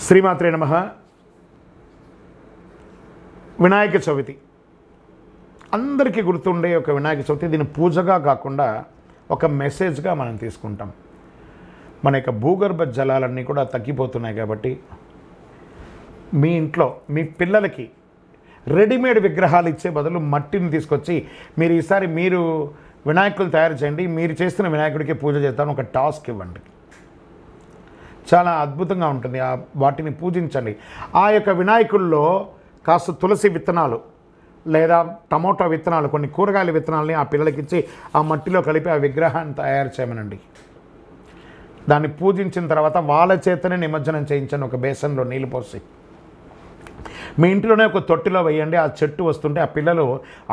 శ్రీమాత్రే నమః. వినాయక చవితి అందరికీ గుర్తుండే ఒక వినాయక చవితి. దీన్ని పూజగా కాకుండా ఒక మెసేజ్గా మనం తీసుకుంటాం. మన యొక్క భూగర్భ జలాలన్నీ కూడా తగ్గిపోతున్నాయి కాబట్టి మీ ఇంట్లో మీ పిల్లలకి రెడీమేడ్ విగ్రహాలు ఇచ్చే బదులు మట్టిని తీసుకొచ్చి మీరు ఈసారి మీరు వినాయకులు తయారు చేయండి, మీరు చేస్తున్న వినాయకుడికి పూజ చేస్తాను ఒక టాస్క్ ఇవ్వండి. చాలా అద్భుతంగా ఉంటుంది. వాటిని పూజించండి. ఆ యొక్క వినాయకుల్లో కాస్త తులసి విత్తనాలు లేదా టమోటా విత్తనాలు, కొన్ని కూరగాయల విత్తనాలని ఆ పిల్లలకి ఇచ్చి ఆ మట్టిలో కలిపి ఆ విగ్రహాన్ని తయారు చేయమనండి. దాన్ని పూజించిన తర్వాత వాళ్ళ చేతనే నిమజ్జనం చేయించండి. ఒక బేసన్లో నీళ్ళు పోసి మీ ఇంట్లోనే ఒక తొట్టిలో వేయండి. ఆ చెట్టు వస్తుంటే ఆ పిల్లలు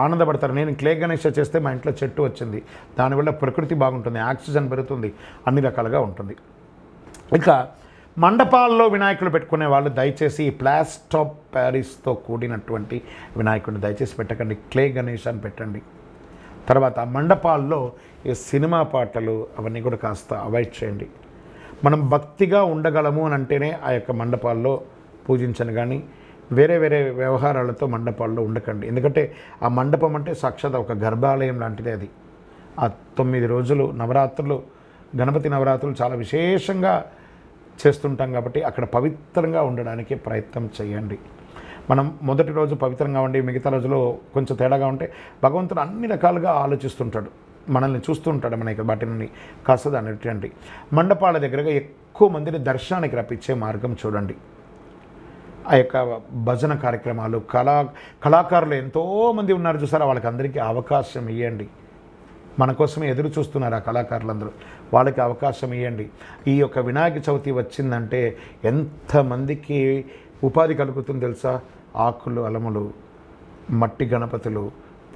ఆనందపడతారు. నేను క్లే గణేష చేస్తే మా ఇంట్లో చెట్టు వచ్చింది, దానివల్ల ప్రకృతి బాగుంటుంది, ఆక్సిజన్ పెరుగుతుంది, అన్ని రకాలుగా ఉంటుంది. ఇక మండపాల్లో వినాయకులు పెట్టుకునే వాళ్ళు దయచేసి ప్లాస్టర్ ఆఫ్ ప్యారిస్తో కూడినటువంటి వినాయకుడిని దయచేసి పెట్టకండి. క్లే గణేష్ అని పెట్టండి. తర్వాత మండపాల్లో ఈ సినిమా పాటలు అవన్నీ కూడా కాస్త అవాయిడ్ చేయండి. మనం భక్తిగా ఉండగలము అని అంటేనే ఆ యొక్క మండపాల్లో పూజించను, కానీ వేరే వేరే వ్యవహారాలతో మండపాల్లో ఉండకండి. ఎందుకంటే ఆ మండపం అంటే సాక్షాత్ ఒక గర్భాలయం లాంటిదే అది. ఆ 9 రోజులు నవరాత్రులు, గణపతి నవరాత్రులు చాలా విశేషంగా చేస్తుంటాం కాబట్టి అక్కడ పవిత్రంగా ఉండడానికి ప్రయత్నం చేయండి. మనం మొదటి రోజు పవిత్రంగా ఉండి మిగతా రోజులో కొంచెం తేడాగా ఉంటే భగవంతుడు అన్ని రకాలుగా ఆలోచిస్తుంటాడు, మనల్ని చూస్తుంటాడు. మనకి వాటిని కాస్త దాన్ని రండి. మండపాల దగ్గరగా ఎక్కువ మందిని దర్శనానికి రప్పించే మార్గం చూడండి. ఆ యొక్క భజన కార్యక్రమాలు, కళాకారులు ఎంతోమంది ఉన్నారు చూసారా, వాళ్ళకి అందరికీ అవకాశం ఇవ్వండి. మన కోసమే ఎదురు చూస్తున్నారు ఆ కళాకారులందరూ, వాళ్ళకి అవకాశం ఇవ్వండి. ఈ యొక్క వినాయక చవితి వచ్చిందంటే ఎంతమందికి ఉపాధి కలుగుతుంది తెలుసా? ఆకులు, అలములు, మట్టి గణపతులు,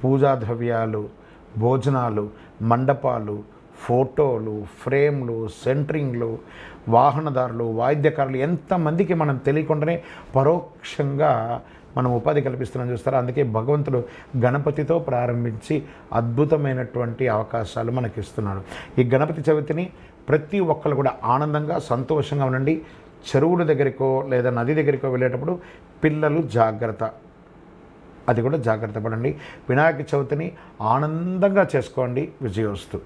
పూజా ద్రవ్యాలు, భోజనాలు, మండపాలు, ఫోటోలు, ఫ్రేమ్లు, సెంటరింగ్లు, వాహనదారులు, వాయిద్యకారులు, ఎంతమందికి మనం తెలియకుండానే పరోక్షంగా మనం ఉపాధి కల్పిస్తున్నాం చూస్తారా. అందుకే భగవంతుడు గణపతితో ప్రారంభించి అద్భుతమైనటువంటి అవకాశాలు మనకి ఇస్తున్నాడు. ఈ గణపతి చవితిని ప్రతి ఒక్కరు కూడా ఆనందంగా సంతోషంగా ఉండండి. చెరువుల దగ్గరికో లేదా నది దగ్గరికో వెళ్ళేటప్పుడు పిల్లలు జాగ్రత్త, అది కూడా జాగ్రత్త పడండి. వినాయక చవితిని ఆనందంగా చేసుకోండి. విజయోస్తు.